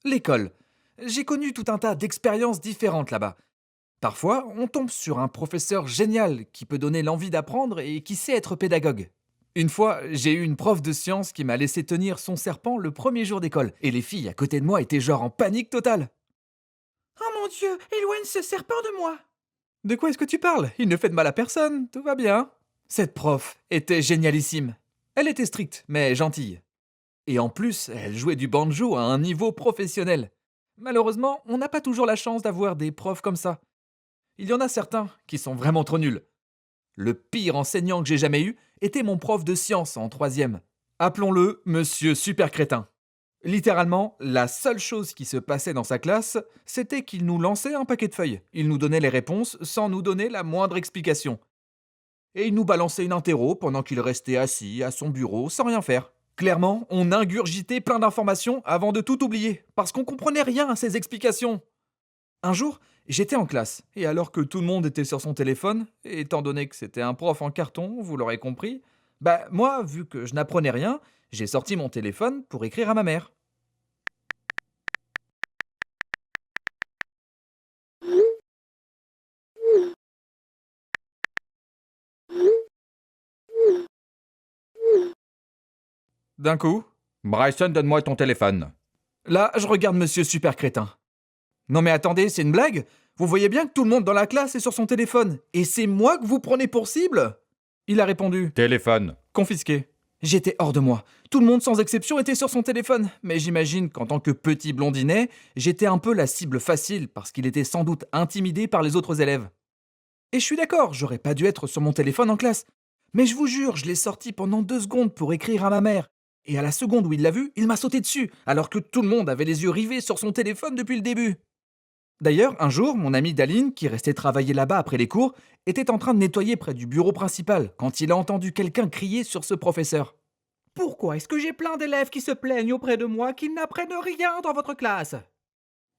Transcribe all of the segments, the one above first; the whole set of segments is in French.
l'école. J'ai connu tout un tas d'expériences différentes là-bas. Parfois, on tombe sur un professeur génial qui peut donner l'envie d'apprendre et qui sait être pédagogue. Une fois, j'ai eu une prof de sciences qui m'a laissé tenir son serpent le premier jour d'école, et les filles à côté de moi étaient genre en panique totale. Oh mon Dieu, éloigne ce serpent de moi! De quoi est-ce que tu parles? Il ne fait de mal à personne, tout va bien. Cette prof était génialissime. Elle était stricte, mais gentille. Et en plus, elle jouait du banjo à un niveau professionnel. Malheureusement, on n'a pas toujours la chance d'avoir des profs comme ça. Il y en a certains qui sont vraiment trop nuls. Le pire enseignant que j'ai jamais eu était mon prof de sciences en troisième. Appelons-le Monsieur Super Crétin. Littéralement, la seule chose qui se passait dans sa classe, c'était qu'il nous lançait un paquet de feuilles. Il nous donnait les réponses sans nous donner la moindre explication. Et il nous balançait une interro pendant qu'il restait assis à son bureau sans rien faire. Clairement, on ingurgitait plein d'informations avant de tout oublier, parce qu'on comprenait rien à ses explications. Un jour, j'étais en classe, et alors que tout le monde était sur son téléphone, et étant donné que c'était un prof en carton, vous l'aurez compris, bah moi, vu que je n'apprenais rien, j'ai sorti mon téléphone pour écrire à ma mère. D'un coup, Bryson, donne-moi ton téléphone. là, je regarde Monsieur Super Crétin. Non mais attendez, c'est une blague? Vous voyez bien que tout le monde dans la classe est sur son téléphone, et c'est moi que vous prenez pour cible? Il a répondu, Téléphone. confisqué. J'étais hors de moi. Tout le monde sans exception était sur son téléphone, mais j'imagine qu'en tant que petit blondinet, j'étais un peu la cible facile parce qu'il était sans doute intimidé par les autres élèves. Et je suis d'accord, j'aurais pas dû être sur mon téléphone en classe. Mais je vous jure, je l'ai sorti pendant 2 secondes pour écrire à ma mère. Et à la seconde où il l'a vu, il m'a sauté dessus, alors que tout le monde avait les yeux rivés sur son téléphone depuis le début. D'ailleurs, un jour, mon ami Daline, qui restait travailler là-bas après les cours, était en train de nettoyer près du bureau principal quand il a entendu quelqu'un crier sur ce professeur. Pourquoi est-ce que j'ai plein d'élèves qui se plaignent auprès de moi qu'ils n'apprennent rien dans votre classe?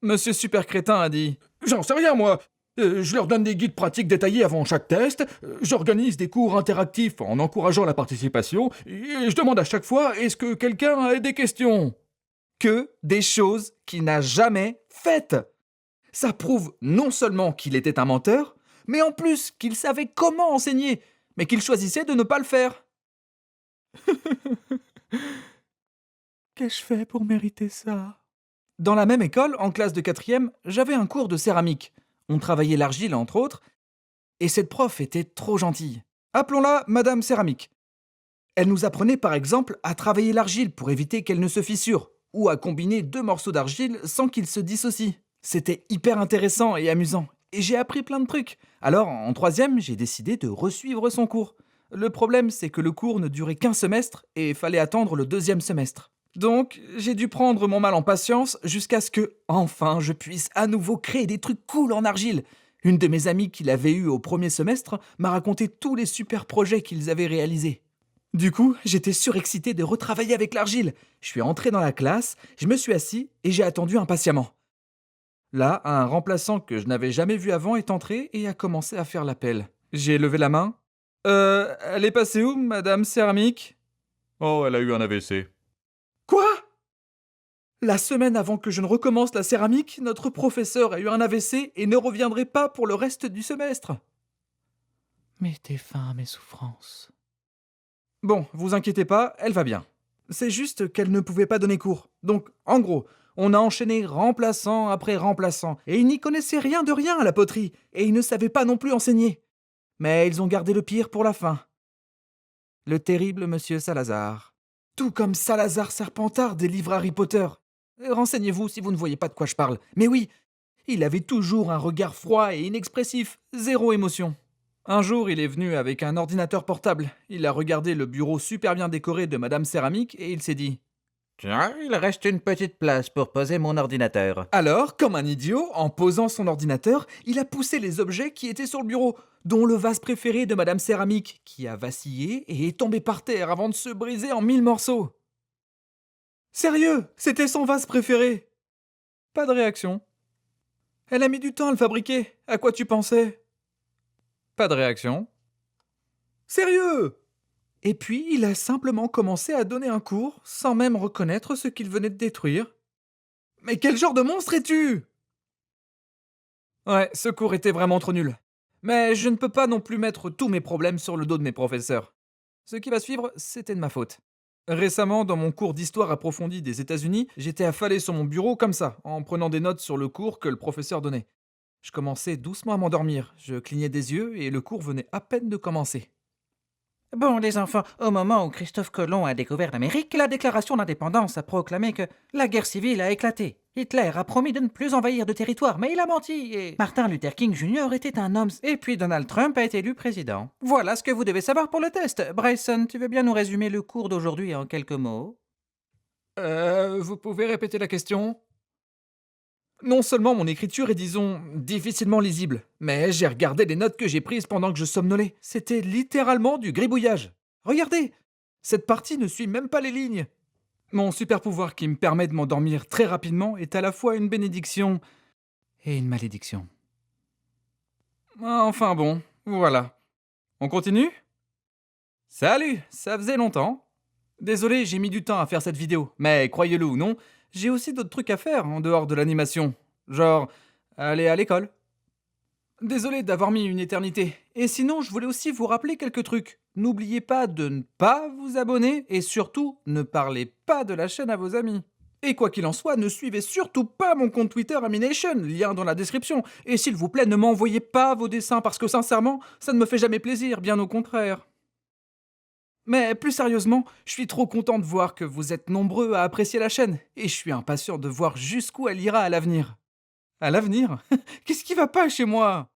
Monsieur Super Crétin a dit. J'en sais rien, moi. Je leur donne des guides pratiques détaillés avant chaque test, j'organise des cours interactifs en encourageant la participation, et je demande à chaque fois est-ce que quelqu'un a des questions? Que des choses qu'il n'a jamais faites. Ça prouve non seulement qu'il était un menteur, mais en plus qu'il savait comment enseigner, mais qu'il choisissait de ne pas le faire. Qu'ai-je fait pour mériter ça? Dans la même école, en classe de quatrième, j'avais un cours de céramique. On travaillait l'argile, entre autres, et cette prof était trop gentille. Appelons-la Madame Céramique. Elle nous apprenait par exemple à travailler l'argile pour éviter qu'elle ne se fissure, ou à combiner 2 morceaux d'argile sans qu'ils se dissocient. C'était hyper intéressant et amusant, et j'ai appris plein de trucs. Alors, en troisième, j'ai décidé de resuivre son cours. Le problème, c'est que le cours ne durait qu'un semestre, et fallait attendre le deuxième semestre. Donc, j'ai dû prendre mon mal en patience jusqu'à ce que, enfin, je puisse à nouveau créer des trucs cool en argile. Une de mes amies qui l'avait eu au premier semestre m'a raconté tous les super projets qu'ils avaient réalisés. Du coup, j'étais surexcité de retravailler avec l'argile. Je suis entré dans la classe, je me suis assis et j'ai attendu impatiemment. Là, un remplaçant que je n'avais jamais vu avant est entré et a commencé à faire l'appel. J'ai levé la main. Elle est passée où, Madame Céramique? Oh, elle a eu un AVC. Quoi? La semaine avant que je ne recommence la céramique, notre professeur a eu un AVC et ne reviendrait pas pour le reste du semestre. Mettez fin à mes souffrances. Bon, vous inquiétez pas, elle va bien. C'est juste qu'elle ne pouvait pas donner cours. Donc, en gros, on a enchaîné remplaçant après remplaçant, et ils n'y connaissaient rien de rien à la poterie, et ils ne savaient pas non plus enseigner. Mais ils ont gardé le pire pour la fin. Le terrible monsieur Salazar. Tout comme Salazar Serpentard des livres Harry Potter. Renseignez-vous si vous ne voyez pas de quoi je parle. Mais oui, il avait toujours un regard froid et inexpressif, zéro émotion. Un jour, il est venu avec un ordinateur portable. Il a regardé le bureau super bien décoré de Madame Céramique et il s'est dit. Tiens, il reste une petite place pour poser mon ordinateur. Alors, comme un idiot, en posant son ordinateur, il a poussé les objets qui étaient sur le bureau, dont le vase préféré de Madame Céramique, qui a vacillé et est tombé par terre avant de se briser en 1000 morceaux. Sérieux, c'était son vase préféré. Pas de réaction. Elle a mis du temps à le fabriquer. À quoi tu pensais? Pas de réaction. Sérieux? Et puis, il a simplement commencé à donner un cours, sans même reconnaître ce qu'il venait de détruire. Mais quel genre de monstre es-tu? Ouais, ce cours était vraiment trop nul. Mais je ne peux pas non plus mettre tous mes problèmes sur le dos de mes professeurs. Ce qui va suivre, c'était de ma faute. Récemment, dans mon cours d'histoire approfondie des États-Unis, j'étais affalé sur mon bureau comme ça, en prenant des notes sur le cours que le professeur donnait. Je commençais doucement à m'endormir, je clignais des yeux et le cours venait à peine de commencer. Bon, les enfants, au moment où Christophe Colomb a découvert l'Amérique, la déclaration d'indépendance a proclamé que la guerre civile a éclaté. Hitler a promis de ne plus envahir de territoire, mais il a menti, et Martin Luther King Jr. était un homme. Et puis Donald Trump a été élu président. Voilà ce que vous devez savoir pour le test. Bryson, tu veux bien nous résumer le cours d'aujourd'hui en quelques mots? Vous pouvez répéter la question? Non seulement mon écriture est, disons, difficilement lisible, mais j'ai regardé les notes que j'ai prises pendant que je somnolais. C'était littéralement du gribouillage. Regardez, cette partie ne suit même pas les lignes. Mon super pouvoir qui me permet de m'endormir très rapidement est à la fois une bénédiction et une malédiction. Enfin bon, voilà. On continue? Salut, ça faisait longtemps. Désolé, j'ai mis du temps à faire cette vidéo, mais croyez-le ou non, j'ai aussi d'autres trucs à faire en dehors de l'animation. Genre, aller à l'école. Désolé d'avoir mis une éternité. Et sinon, je voulais aussi vous rappeler quelques trucs. N'oubliez pas de ne pas vous abonner et surtout, ne parlez pas de la chaîne à vos amis. Et quoi qu'il en soit, ne suivez surtout pas mon compte Twitter Amination, lien dans la description. Et s'il vous plaît, ne m'envoyez pas vos dessins parce que sincèrement, ça ne me fait jamais plaisir, bien au contraire. Mais plus sérieusement, je suis trop content de voir que vous êtes nombreux à apprécier la chaîne, et je suis impatient de voir jusqu'où elle ira à l'avenir. À l'avenir? Qu'est-ce qui va pas chez moi?